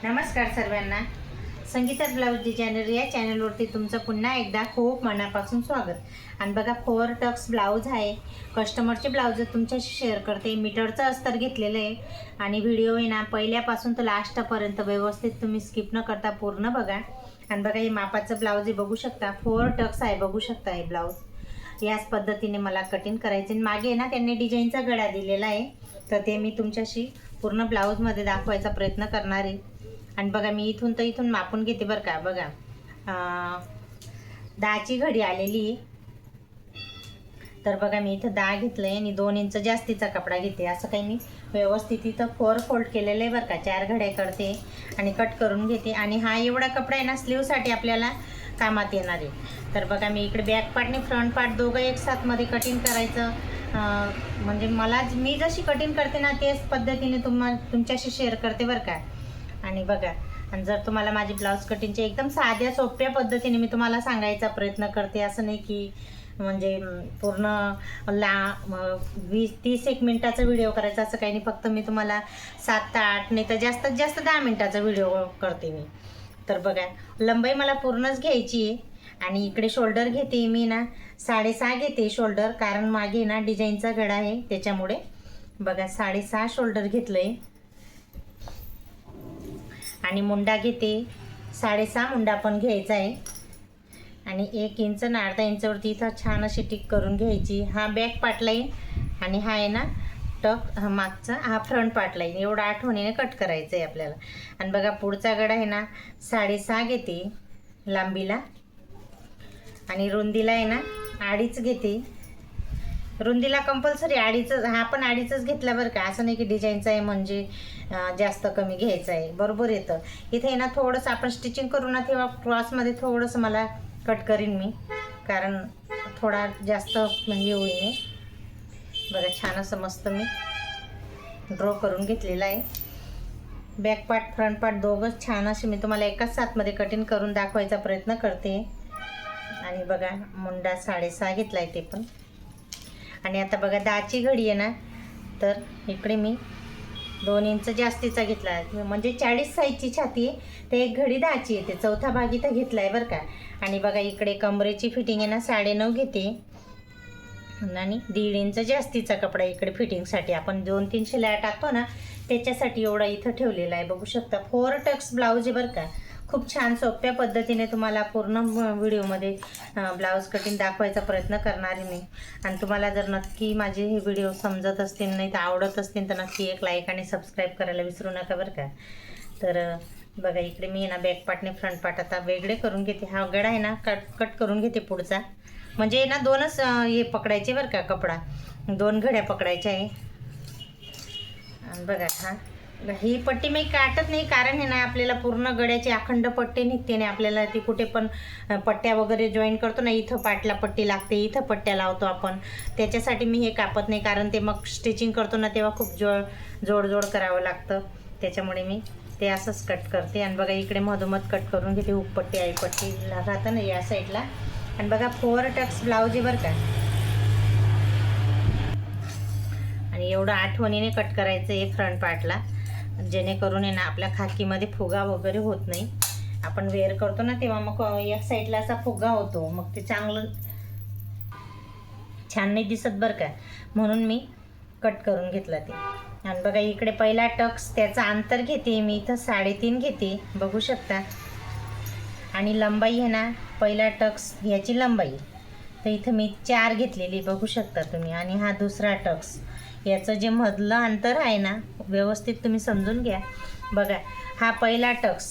नमस्कार सर्वांना. Sangeeta blouse designer या चॅनलवरती तुमचं पुन्हा एकदा खूप मनापासून स्वागत. आणि बघा 4 टक्स ब्लाऊज आहे. कस्टमरचे ब्लाऊज तुमच्याशी शेअर करते. मीटरचं अस्तर घेतलेलं आहे आणि व्हिडिओ आहे ना पहिल्यापासून तर लास्टपर्यंत व्यवस्थित तुम्ही स्किप न करता पूर्ण बघा. आणि बघा हे मापाचं ब्लाऊज आहे, बघू शकता 4 टक्स आहे, बघू शकता हे ब्लाऊज याच पद्धतीने मला कटिंग करायचे. मागे ना त्यांनी डिझाईनचा गळा दिलेला आहे, तर ते मी तुमच्याशी पूर्ण ब्लाऊजमध्ये दाखवायचा प्रयत्न करणार आहे. आणि बघा मी इथून तर इथून मापून घेते बरं का. बघा 10ची घडी आलेली आहे, तर बघा मी इथं 10 घेतलंय आणि 2 इंच जास्तीचा कपडा घेते. असं काही मी व्यवस्थित इथं 4 फोल्ड केलेलं आहे बरं का. 4 घड्या करते आणि कट करून घेते. आणि हा एवढा कपडा आहे ना स्लीवसाठी आपल्याला कामात येणार आहे. तर बघा मी इकडे बॅक पार्ट आणि फ्रंट पार्ट दोघं एक साथमध्ये कटिंग करायचं. म्हणजे मी जशी कटिंग करते ना तेच पद्धतीने तुमच्याशी शेअर करते बरं का. आणि बघा, आणि जर तुम्हाला माझी ब्लाऊज कटिंगची एकदम साध्या सोप्या पद्धतीने मी तुम्हाला सांगायचा प्रयत्न करते. असं नाही की म्हणजे पूर्ण 20-30 एक मिनिटाचा व्हिडिओ करायचा असं काही नाही. फक्त मी तुम्हाला 7 ते 8 नाही तर जास्तीत जास्त 10 मिनिटाचा व्हिडिओ करते मी. तर बघा लंबाई मला पूर्णच घ्यायची आहे. आणि इकडे शोल्डर घेते मी ना 6.5 घेते शोल्डर, कारण मागे ना डिझाईनचा गळा आहे त्याच्यामुळे. बघा 6.5 शोल्डर घेतलं आहे. आणि मुंडा घेते 6.5 मुंडा पण घ्यायचा आहे. आणि 1 इंच आणि अर्धा इंचवरती इथं छान अशी टिक करून घ्यायची. हा बॅक पार्ट लाईन आणि हा आहे ना टक, हा मागचा, हा फ्रंट पार्ट लाईन. एवढं आठवणीने कट करायचं आहे आपल्याला. आणि बघा पुढचा गळा आहे ना 6.5 घेते लांबीला. आणि रुंदीला आहे ना 2.5 घेते. रुंदीला कंपल्सरी 2.5, हा पण 2.5च घेतला बरं का. असं नाही की डिझाईनचा आहे म्हणजे जास्त कमी घ्यायचं आहे, बरोबर येतं. इथे आहे ना थोडंसं आपण स्टिचिंग करू ना तेव्हा क्रॉसमध्ये थोडंसं मला कट करीन मी, कारण थोडा जास्त म्हणजे होईने. बघा छान असं मस्त मी ड्रॉ करून घेतलेला आहे. बॅक पार्ट फ्रंट पार्ट दोघंच छान असे मी तुम्हाला एकाच साथमध्ये कटिंग करून दाखवायचा प्रयत्न करते. आणि बघा मुंडा 6.5 घेतला आहे ते पण. आणि आता बघा 10ची घडी आहे ना, तर इकडे मी 2 इंच जास्तीचा घेतला आहे, म्हणजे 40 साईजची छाती आहे, ते एक घडी 10ची येते. चौथा भाग इथं घेतला आहे बरं का. आणि बघा इकडे कमरेची फिटिंग आहे ना 9.5 घेते. आणि 1.5 इंच जास्तीचा कपडा इकडे फिटिंगसाठी आपण 2-3 शिलाया टाकतो ना त्याच्यासाठी एवढा इथं ठेवलेला आहे, बघू शकता. 4 टक्स ब्लाऊज आहे बरं का. खूप छान सोप्या पद्धतीने तुम्हाला पूर्ण व्हिडिओमध्ये ब्लाऊज कटिंग दाखवायचा प्रयत्न करणार आहे मी. आणि तुम्हाला जर नक्की माझे हे व्हिडिओ समजत असतील नाही तर आवडत असतील तर नक्की एक लाईक आणि सबस्क्राईब करायला विसरू नका बरं का. तर बघा इकडे मी ना बॅक पार्ट आणि फ्रंट पार्ट आता वेगळे करून घेते. हा गळा आहे ना कट करून घेते पुढचा, म्हणजे ना 2च हे पकडायचे बरं का, कपडा 2 घड्या पकडायच्या आहे. आणि बघा ही पट्टी मी काटत नाही, कारण हे ना आपल्याला पूर्ण गळ्याची अखंड पट्टी निघते नाही. आपल्याला ती कुठे पण पट्ट्या वगैरे जॉईन करतो ना, इथं पाटला पट्टी लागते, इथं पट्ट्या लावतो आपण, त्याच्यासाठी मी हे कापत नाही. कारण ते मग स्टिचिंग करतो ना तेव्हा खूप जोड करावं लागतं, त्याच्यामुळे मी ते असंच कट करते. आणि बघा इकडे मधोमध कट करून घेते. हुकपट्टी आईपट्टी राहतं ना या साईडला. आणि बघा 4 टक्स ब्लाऊज आहे बरं का. आणि एवढं आठवणीने कट करायचं आहे फ्रंट पार्टला, जेणेकरून आहे ना आपल्या खाकीमध्ये फुगा वगैरे होत नाही. आपण वेअर करतो ना तेव्हा मग एक साईडला असा फुगा होतो, मग ते चांगलं छान नाही दिसत बरं का, म्हणून मी कट करून घेतला ते. आणि बघा इकडे पहिला टक्स त्याचं अंतर घेते मी इथं 3.5 घेते, बघू शकता. आणि लंबाई आहे ना पहिला टक्स याची लंबाई तर इथं मी 4 घेतलेली, बघू शकता तुम्ही. आणि हा दुसरा टक्स, याचं जे मधलं अंतर आहे ना व्यवस्थित तुम्ही समजून घ्या. बघा हा पहिला टक्स,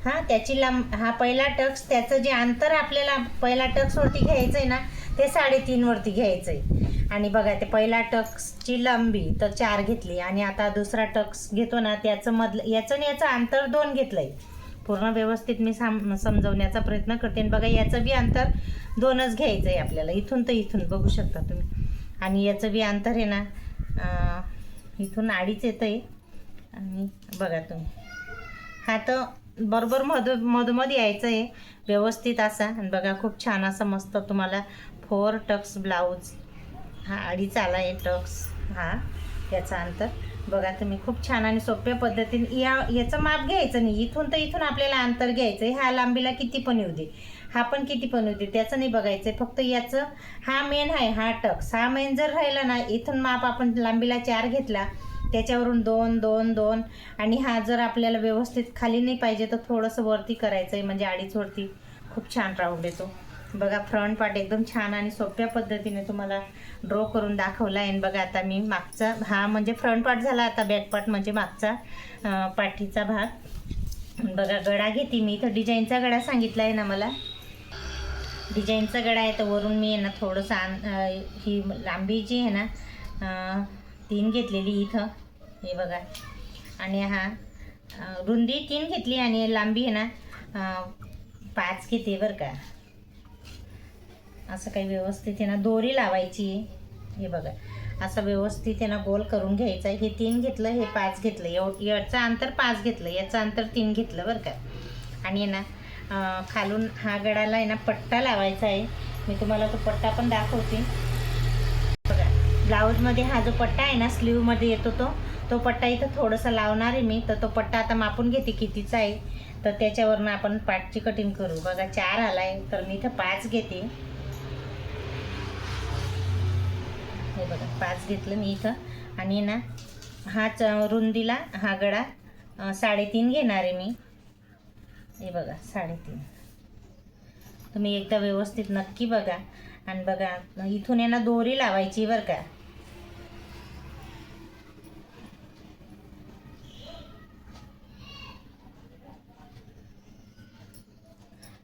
हा पहिला टक्स, त्याचं जे अंतर आपल्याला पहिला टक्सवरती घ्यायचं आहे ना ते 3.5 वरती घ्यायचं आहे. आणि बघा ते पहिला टक्सची लांबी तर 4 घेतली. आणि आता दुसरा टक्स घेतो ना त्याचं याचं आणि याचं अंतर 2 घेतलं आहे. पूर्ण व्यवस्थित मी समजवण्याचा प्रयत्न करते. आणि बघा याचं बी अंतर 2च घ्यायचं आहे आपल्याला, इथून तर इथून, बघू शकता तुम्ही. आणि याचं बी अंतर आहे ना इथून 2.5 येतं आहे. आणि बघा तुम्ही हा तर बरोबर मधोमध यायचं आहे व्यवस्थित असा. आणि बघा खूप छान असा मस्त तुम्हाला 4 टक्स ब्लाऊज. हा 2.5 आला आहे टक्स, हा याचा अंतर. बघा तुम्ही, खूप छान आणि सोप्या पद्धतीने याचं माप घ्यायचं नाही, इथून तर इथून आपल्याला अंतर घ्यायचं आहे. ह्या लांबीला किती पण येऊ दे, हा पण किती पण येऊ दे, त्याचं नाही बघायचं आहे. फक्त याचं हा मेन आहे, हा टक्स, हा मेन जर राहिला ना, इथून माप आपण लांबीला 4 घेतला, त्याच्यावरून 2 2 2 आणि हा जर आपल्याला व्यवस्थित खाली नाही पाहिजे तर थोडंसं वरती करायचं आहे, म्हणजे 2.5 वरती खूप छान राऊंड येतो. बघा फ्रंट पार्ट एकदम छान आणि सोप्या पद्धतीने तुम्हाला ड्रॉ करून दाखवला आहे. बघा आता मी मागचा, हा म्हणजे फ्रंट पार्ट झाला, आता बॅक पार्ट म्हणजे मागचा पाठीचा भाग. बघा गळा घेते मी, इथं डिझाईनचा गळा सांगितला आहे ना मला, डिझाईनचा गळा आहे. तर वरून मी आहे ना थोडंसं ही लांबी जी आहे ना 3 घेतलेली इथं, हे बघा. आणि हा रुंदी 3 घेतली आणि लांबी आहे ना 5 घेते बरं का. असं काही व्यवस्थित आहे ना दोरी लावायची, हे बघा असं व्यवस्थित आहे ना गोल करून घ्यायचं आहे. हे 3 घेतलं, हे 5 घेतलं, याचं अंतर 5 घेतलं, याचं अंतर 3 घेतलं बरं का. आणि आहे ना खालून हा गळाला आहे ना पट्टा लावायचा आहे. मी तुम्हाला तो पट्टा पण दाखवते बघा. ब्लाऊजमध्ये हा जो पट्टा आहे ना स्लीवमध्ये येतो तो पट्टा इथं थोडंसं लावणार आहे मी. तर तो पट्टा आता मापून घेते कितीचा आहे, तर त्याच्यावरनं आपण पाठची कटिंग करू. बघा 4 आला आहे, तर मी इथं 5 घेते. हे बघा 5 घेतलं मी इथं. आणि ना हाच रुंदीला हा गळा 3.5 घेणार आहे मी. हे बघा 3.5. तुम्ही एकदा व्यवस्थित नक्की बघा. आणि बघा इथून आहे ना दोरी लावायची बरं का.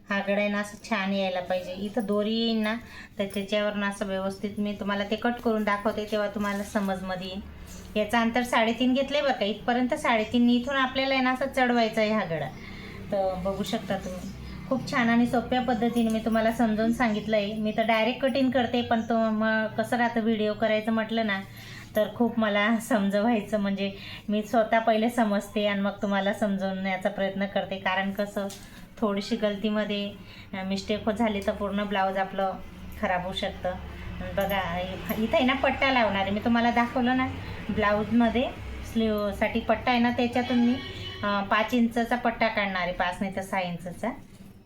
हा गळा आहे ना असं छान यायला पाहिजे. इथं दोरी येईल ना तर त्याच्यावरनं असं व्यवस्थित मी तुम्हाला ते कट करून दाखवते, तेव्हा तुम्हाला समजमध्ये येईल. याचं अंतर 3.5 घेतलं आहे बरं का, इथपर्यंत 3.5. इथून आपल्याला आहे ना असं चढवायचं आहे हा गळा. तर बघू शकता तुम्ही, खूप छान आणि सोप्या पद्धतीने मी तुम्हाला समजावून सांगितलं आहे. मी तर डायरेक्ट कटिंग करते, पण तो मग कसं राहतं व्हिडिओ करायचं म्हटलं ना तर खूप मला समजवायचं, म्हणजे मी स्वतः पहिले समजते आणि मग तुम्हाला समजवण्याचा प्रयत्न करते. कारण कसं थोडीशी गलतीमध्ये मिस्टेक झाली तर पूर्ण ब्लाऊज आपलं खराब होऊ शकतं. बघा इथं आहे ना पट्टा लावणार आहे, मी तुम्हाला दाखवलं ना ब्लाऊजमध्ये स्लीवसाठी पट्टा आहे ना, त्याच्यातून मी 5 इंचचा पट्टा काढणार आहे, 5 नाही तर 6 इंचचा.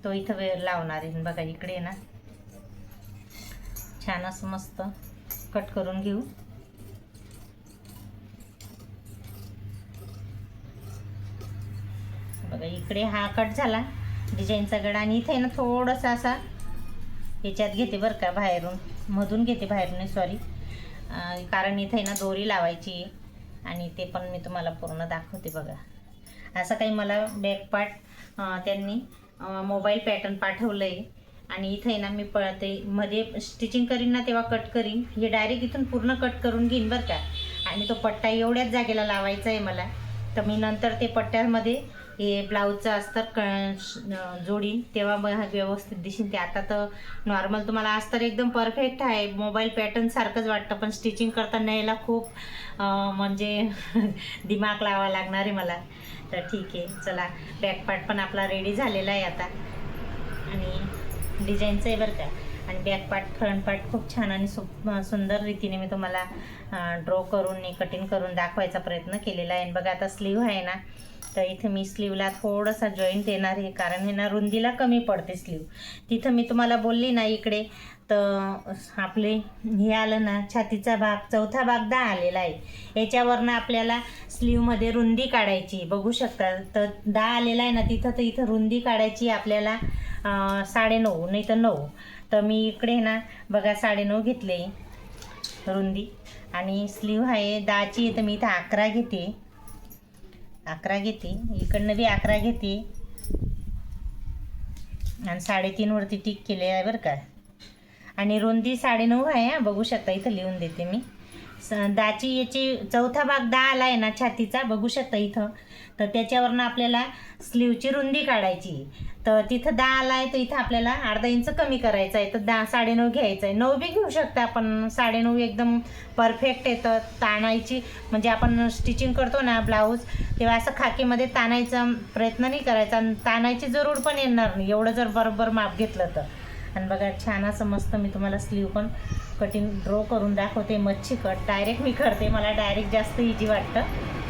तो इथं लावणार आहे. बघा इकडे ना छान असं मस्त कट करून घेऊ. बघा इकडे हा कट झाला डिझाईनचा गळा. आणि इथे ना थोडंसं असा याच्यात घेते बरं का, बाहेरून मधून घेते, बाहेरून सॉरी, कारण इथे ना दोरी लावायची आणि ते पण मी तुम्हाला पूर्ण दाखवते. बघा असं काही मला बॅक पार्ट त्यांनी मोबाईल पॅटर्न पाठवलं आहे. आणि इथे ना मी ते मध्ये स्टिचिंग करीन ना तेव्हा कट करीन, हे डायरेक्ट इथून पूर्ण कट करून घेईन बरं का. आणि तो पट्टा एवढ्याच जागेला लावायचा आहे मला. तर मी नंतर ते पट्ट्यामध्ये हे ब्लाऊजचं अस्तर जोडीन, तेव्हा व्यवस्थित दिसेल ते. आता तर नॉर्मल तुम्हाला अस्तर एकदम परफेक्ट आहे, मोबाईल पॅटर्न सारखंच वाटतं, पण स्टिचिंग करताना याला खूप म्हणजे दिमाग लावावा लागणार आहे मला. तर ठीक आहे चला, बॅक पार्ट पण आपला रेडी झालेला आहे आता. आणि डिझाईनचं आहे बरं का. आणि बॅक पार्ट फ्रंट पार्ट खूप छान आणि सुंदर रीतीने मी तुम्हाला ड्रॉ करून कटिंग करून दाखवायचा प्रयत्न केलेला आहे. बघा आता स्लीव आहे ना, तर इथे मी स्लीवला थोडासा जॉईंट देणार आहे, कारण हे ना रुंदीला कमी पडते स्लीव. तिथं मी तुम्हाला बोलली ना इकडे तर आपले हे आलं ना छातीचा भाग, चौथा भाग 10 आलेला आहे. याच्यावरनं आपल्याला स्लीवमध्ये रुंदी काढायची, बघू शकता. तर 10 आलेला आहे ना तिथं, तर इथं रुंदी काढायची आपल्याला 9.5 नाही तर 9. तर मी इकडे ना बघा 9.5 घेतले रुंदी. आणि स्लीव आहे 10ची, तर मी इथं 11 घेते, 11 घेते. इकडनं बी 11 घेते आणि 3.5 वरती टिक केले आहे बरं का. आणि रुंदी 9.5 आहे, बघू शकता. इथं लिहून देते मी. 10ची याची चौथा भाग 10 आला आहे ना छातीचा, बघू शकता इथं. तर त्याच्यावरनं आपल्याला स्लीवची रुंदी काढायची. तर तिथं 10 आला आहे, तर इथं आपल्याला अर्धा इंच कमी करायचं आहे. तर 9.5 घ्यायचं आहे. 9 बी घेऊ शकता आपण, 9.5 एकदम परफेक्ट येतं. ताणायची म्हणजे आपण स्टिचिंग करतो ना ब्लाऊज, तेव्हा असं खाकीमध्ये ताणायचा प्रयत्न नाही करायचा, आणि ताणायची जरूर पण येणार नाही एवढं जर बरोबर माप घेतलं तर. आणि बघा छान असं मस्त मी तुम्हाला स्लीव पण कटिंग ड्रॉ करून दाखवते. मच्छी कट डायरेक्ट मी करते, मला डायरेक्ट जास्त इझी वाटतं.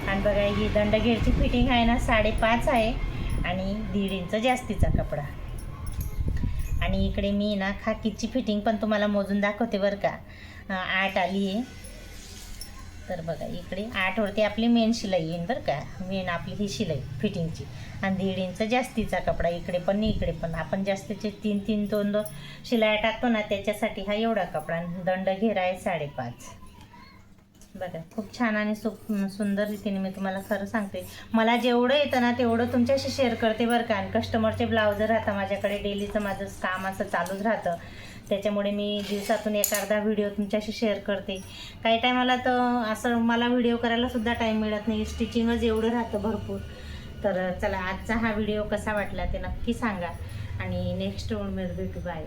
आणि बघा ही दंडघेरची फिटिंग आहे ना 5.5 आहे आणि 1.5 इंच जास्तीचा कपडा. आणि इकडे मी ना खाकीची फिटिंग पण तुम्हाला मोजून दाखवते बरं का. 8 आली आहे. तर बघा इकडे 8 वरती आपली मेन शिलाई येईन बरं का. मेन आपली ही शिलाई फिटिंगची आणि 1.5 इंच जास्तीचा कपडा. इकडे पण नाही इकडे पण. आपण जास्तीचे 3-3 2-2 शिलाई टाकतो ना, त्याच्यासाठी हा एवढा कपडा. दंडघेर आहे 5.5. बघा खूप छान आणि सुंदर रीतीने मी तुम्हाला खरं सांगते, मला जेवढं येतं ना तेवढं तुमच्याशी शेअर करते बरं का. आणि कस्टमरचे ब्लाउज राहतात माझ्याकडे, डेलीचं माझं काम असं चालूच राहतं. त्याच्यामुळे मी दिवसातून एक अर्धा व्हिडिओ तुमच्याशी शेअर करते. काही टायमाला तर असं मला व्हिडिओ करायलासुद्धा टाईम मिळत नाही, स्टिचिंगच एवढं राहतं भरपूर. तर चला आजचा हा व्हिडिओ कसा वाटला ते नक्की सांगा आणि नेक्स्ट व्हिडिओमध्ये भेटू. बाय.